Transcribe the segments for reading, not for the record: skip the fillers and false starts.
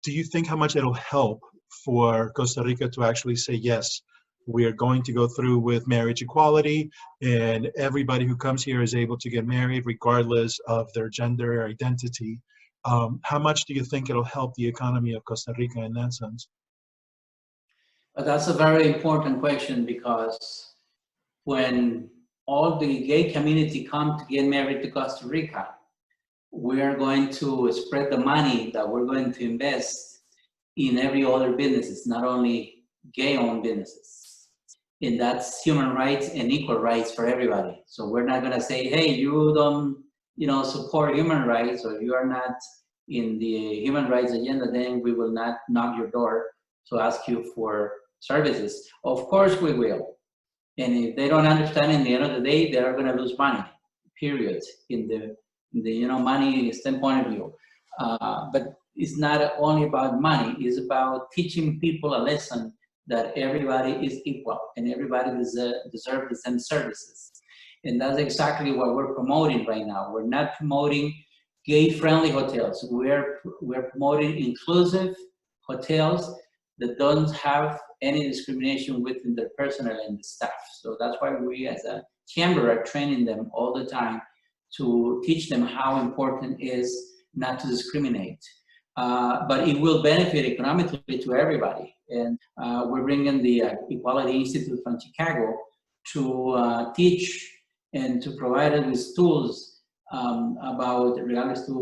do you think how much it'll help for Costa Rica to actually say, yes, we are going to go through with marriage equality, and everybody who comes here is able to get married regardless of their gender or identity? How much do you think it'll help the economy of Costa Rica in that sense? That's a very important question, because when all the gay community come to get married to Costa Rica, we are going to spread the money that we're going to invest in every other businesses, not only gay-owned businesses. And that's human rights and equal rights for everybody. So we're not gonna say, hey, you don't, support human rights, or you are not in the human rights agenda, then we will not knock your door to ask you for services. Of course we will. And if they don't understand, in the end of the day, they're gonna lose money, period, in the money standpoint of view. But it's not only about money, it's about teaching people a lesson that everybody is equal and everybody deserves the same services. And that's exactly what we're promoting right now. We're not promoting gay-friendly hotels. We're promoting inclusive hotels that don't have any discrimination within their personnel and the staff. So that's why we as a chamber are training them all the time to teach them how important it is not to discriminate. But it will benefit economically to everybody. And we're bringing the Equality Institute from Chicago to teach and to provide us with tools about regards to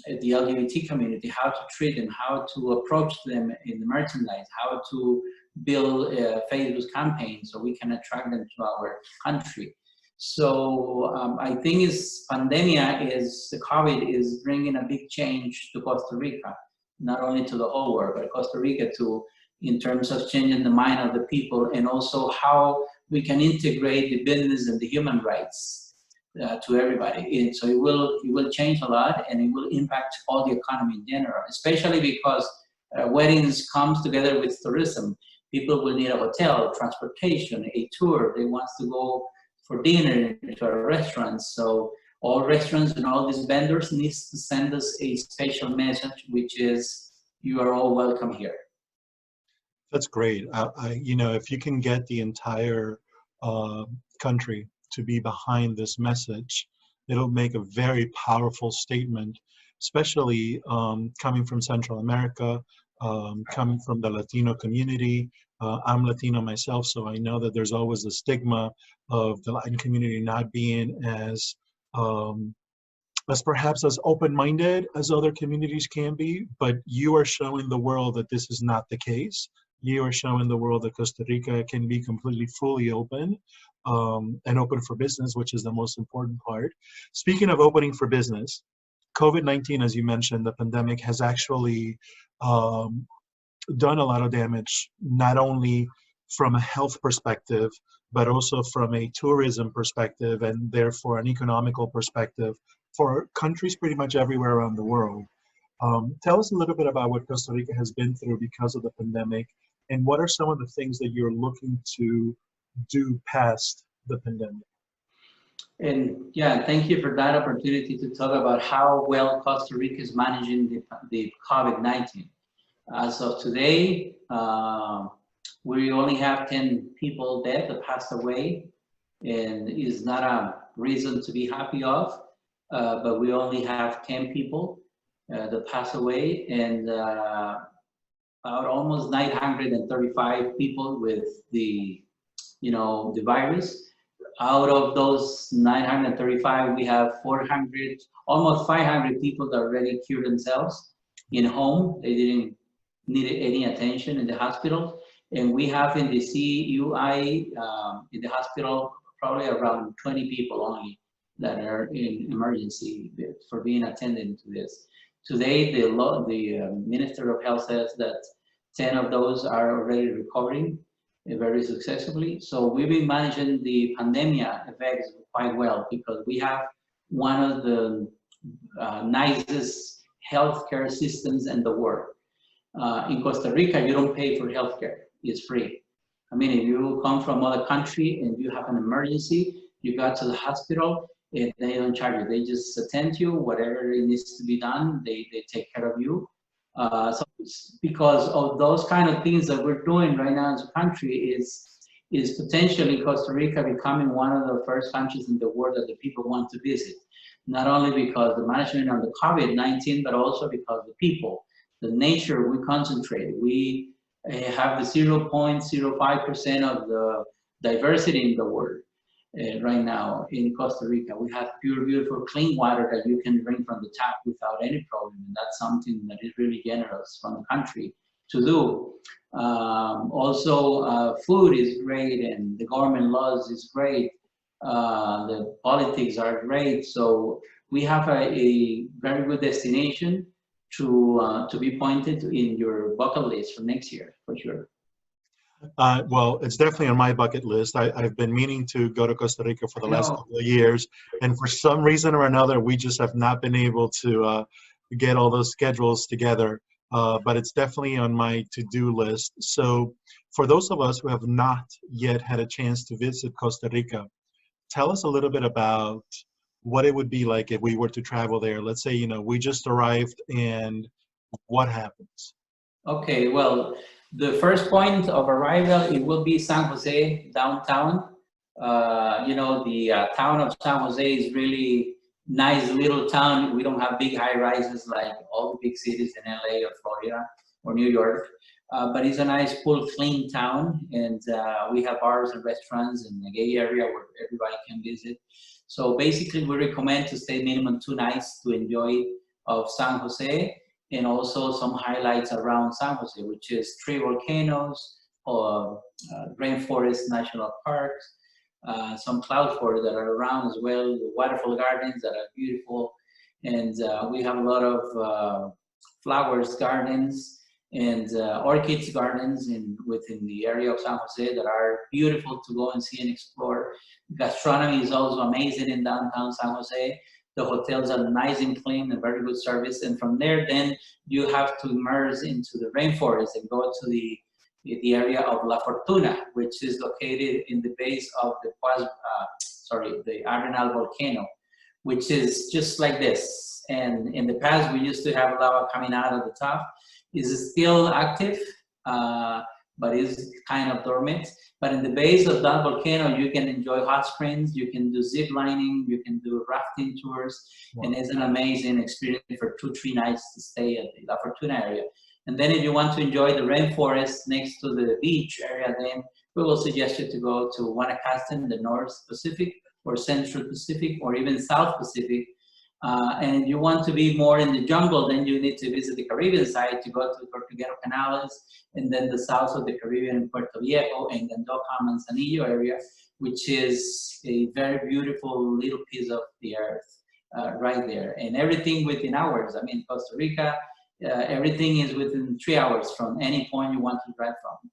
the LGBT community, how to treat them, how to approach them in the merchandise, how to build a Facebook campaign so we can attract them to our country. So I think the COVID is bringing a big change to Costa Rica, not only to the whole world, but Costa Rica too, in terms of changing the mind of the people, and also how we can integrate the business and the human rights to everybody. And so it will change a lot, and it will impact all the economy in general, especially because weddings comes together with tourism. People will need a hotel, transportation, a tour. They want to go for dinner to a restaurant. So all restaurants and all these vendors need to send us a special message, which is, you are all welcome here. That's great. If you can get the entire country to be behind this message, it'll make a very powerful statement, especially coming from Central America, coming from the Latino community. I'm Latino myself, so I know that there's always the stigma of the Latin community not being as perhaps as open-minded as other communities can be, but you are showing the world that this is not the case. You are showing the world that Costa Rica can be completely fully open and open for business, which is the most important part. Speaking of opening for business, COVID-19, as you mentioned, the pandemic has actually done a lot of damage, not only from a health perspective, but also from a tourism perspective, and therefore an economical perspective for countries pretty much everywhere around the world. Tell us a little bit about what Costa Rica has been through because of the pandemic, and what are some of the things that you're looking to do past the pandemic? And yeah, thank you for that opportunity to talk about how well Costa Rica is managing the COVID-19. As of today, we only have 10 people dead that passed away, and it's not a reason to be happy of, but we only have 10 people that passed away, and almost 935 people with the virus. Out of those 935, we have 400, almost 500 people that already cured themselves in home. They didn't need any attention in the hospital. And we have in the CUI, in the hospital, probably around 20 people only that are in emergency for being attended to this. Today, the Minister of Health says that 10 of those are already recovering very successfully. So we've been managing the pandemic effects quite well, because we have one of the nicest healthcare systems in the world. In Costa Rica, you don't pay for healthcare, it's free. I mean, if you come from another country and you have an emergency, you go to the hospital, and they don't charge you. They just attend you, whatever it needs to be done, they take care of you. So because of those kind of things that we're doing right now as a country is potentially Costa Rica becoming one of the first countries in the world that the people want to visit. Not only because the management of the COVID-19, but also because the people, the nature we concentrate. We have the 0.05% of the diversity in the world. Right now in Costa Rica, we have pure, beautiful, clean water that you can drink from the tap without any problem. And that's something that is really generous from the country to do. Also, food is great, and the government laws is great. The politics are great. So we have a very good destination to be pointed in your bucket list for next year, for sure. Well, it's definitely on my bucket list. I've been meaning to go to Costa Rica for the last couple of years, and for some reason or another, we just have not been able to get all those schedules together. But it's definitely on my to-do list. So for those of us who have not yet had a chance to visit Costa Rica, tell us a little bit about what it would be like if we were to travel there. Let's say, we just arrived, and what happens? Okay, well, the first point of arrival, it will be San Jose downtown. The town of San Jose is really nice little town. We don't have big high rises like all the big cities in LA or Florida or New York, but it's a nice, cool, clean town, and we have bars and restaurants in the gay area where everybody can visit. So basically, we recommend to stay minimum 2 nights to enjoy of San Jose, and also some highlights around San Jose, which is 3 volcanoes, or rainforest national parks, some cloud forests that are around as well, the waterfall gardens that are beautiful, and we have a lot of flowers gardens and orchids gardens within the area of San Jose that are beautiful to go and see and explore. Gastronomy is also amazing in downtown San Jose. The hotels are nice and clean and very good service. And from there, then you have to immerse into the rainforest and go to the area of La Fortuna, which is located in the base of the Arenal volcano, which is just like this. And in the past, we used to have lava coming out of the top. It's still active, but it's kind of dormant. But in the base of that volcano, you can enjoy hot springs, you can do zip lining, you can do rafting tours, wow. And it's an amazing experience for 2-3 nights to stay at the La Fortuna area. And then if you want to enjoy the rainforest next to the beach area, then we will suggest you to go to Guanacaste in the North Pacific or Central Pacific or even South Pacific. And if you want to be more in the jungle, then you need to visit the Caribbean side to go to the Tortuguero Canales, and then the south of the Caribbean, Puerto Viejo, and Gandoca, Manzanillo area, which is a very beautiful little piece of the earth right there. And everything within hours. I mean, Costa Rica, everything is within 3 hours from any point you want to drive from.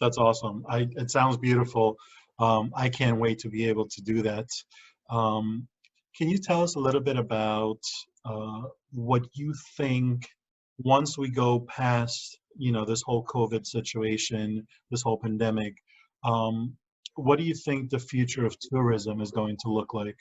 That's awesome. It sounds beautiful. I can't wait to be able to do that. Can you tell us a little bit about what you think once we go past, this whole COVID situation, this whole pandemic, what do you think the future of tourism is going to look like?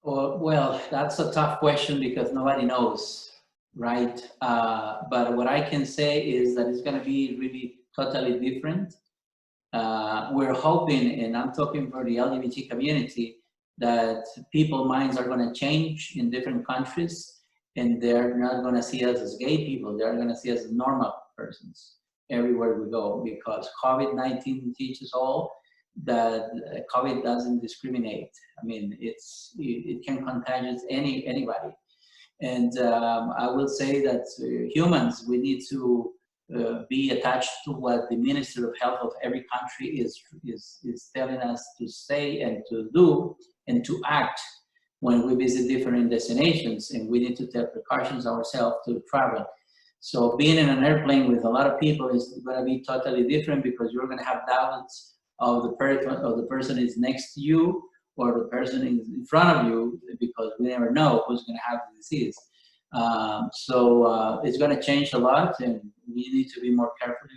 Well, that's a tough question because nobody knows, right? But what I can say is that it's going to be really totally different. We're hoping, and I'm talking for the LGBT community, that people's minds are going to change in different countries, and they're not going to see us as gay people. They're going to see us as normal persons everywhere we go, because COVID-19 teaches all that COVID doesn't discriminate. I mean, it can contagious anybody. And I will say that humans, we need to be attached to what the Minister of Health of every country is telling us to say and to do and to act when we visit different destinations, and we need to take precautions ourselves to travel. So being in an airplane with a lot of people is going to be totally different, because you're going to have doubts of the person is next to you or the person is in front of you, because we never know who's going to have the disease. So it's going to change a lot, and we need to be more careful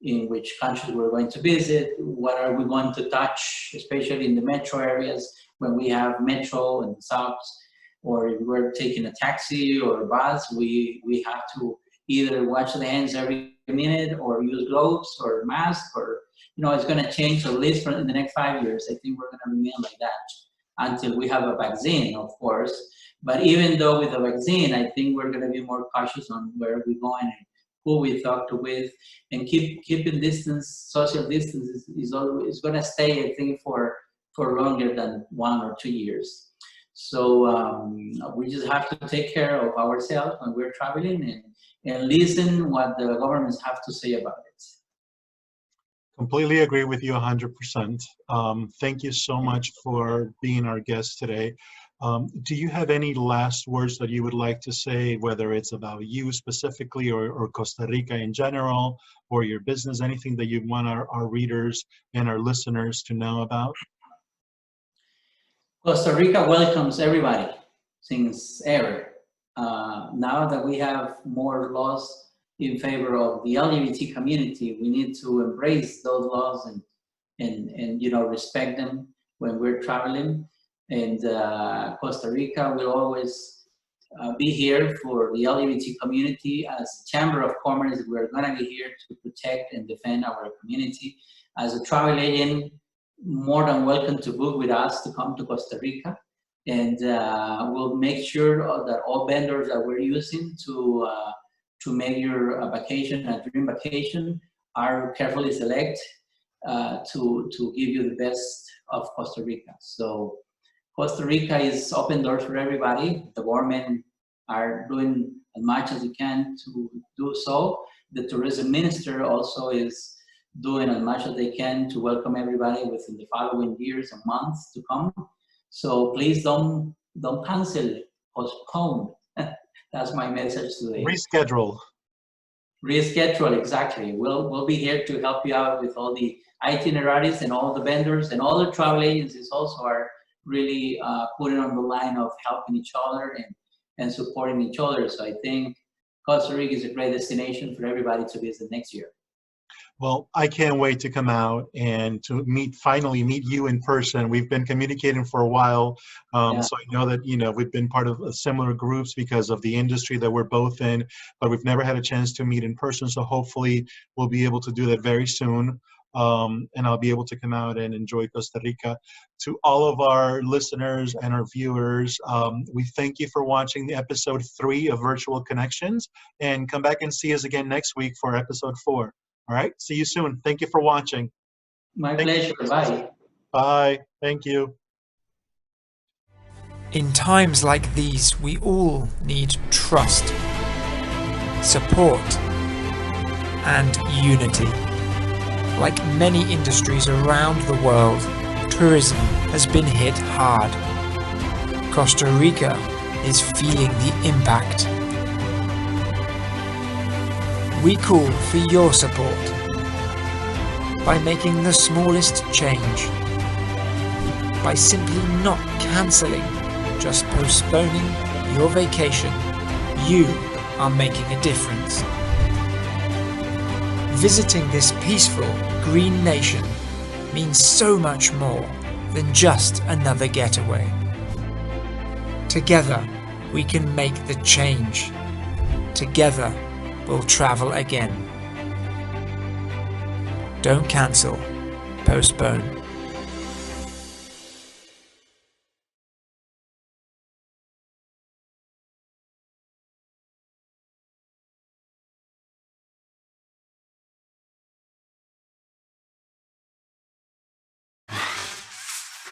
in which countries we're going to visit, what are we going to touch, especially in the metro areas when we have metro and subs. or if we're taking a taxi or a bus, we have to either wash the hands every minute or use gloves or mask, or, you know, it's going to change at least for in the next 5 years. I think we're going to remain like that until we have a vaccine, of course. But even though with the vaccine, I think we're going to be more cautious on where we're going and who we talk to with, and keeping distance, social distance is always going to stay, I think, for longer than 1 or 2 years. So we just have to take care of ourselves when we're traveling and listen what the governments have to say about it. Completely agree with you 100%. Thank you so much for being our guest today. Do you have any last words that you would like to say, whether it's about you specifically or Costa Rica in general, or your business, anything that you want our readers and our listeners to know about? Costa Rica welcomes everybody since ever. Now that we have more laws in favor of the LGBT community, we need to embrace those laws and you know, respect them when we're traveling. And Costa Rica will always be here for the LGBT community. As a Chamber of Commerce, we're going to be here to protect and defend our community. As a travel agent, more than welcome to book with us to come to Costa Rica. And we'll make sure that all vendors that we're using to make your vacation a dream vacation are carefully selected to give you the best of Costa Rica. So Costa Rica is open doors for everybody. The government are doing as much as they can to do so. The tourism minister also is doing as much as they can to welcome everybody within the following years and months to come. So please don't cancel, postpone. That's my message today. Reschedule. Reschedule, exactly. We'll be here to help you out with all the itineraries, and all the vendors and all the travel agencies also are really putting on the line of helping each other and supporting each other. So I think Costa Rica is a great destination for everybody to visit next year. Well, I can't wait to come out and to finally meet you in person. We've been communicating for a while, so I know that, you know, we've been part of similar groups because of the industry that we're both in, but we've never had a chance to meet in person. So hopefully we'll be able to do that very soon, and I'll be able to come out and enjoy Costa Rica. To all of our listeners and our viewers, we thank you for watching episode 3 of Virtual Connections, and come back and see us again next week for episode 4. All right. See you soon. Thank you for watching. My pleasure. Bye. Bye. Thank you. In times like these, we all need trust, support, and unity. Like many industries around the world, tourism has been hit hard. Costa Rica is feeling the impact. We call for your support by making the smallest change, by simply not cancelling, just postponing your vacation. You are making a difference. Visiting this peaceful, green nation means so much more than just another getaway. Together, we can make the change. Together, we'll travel again. Don't cancel, postpone.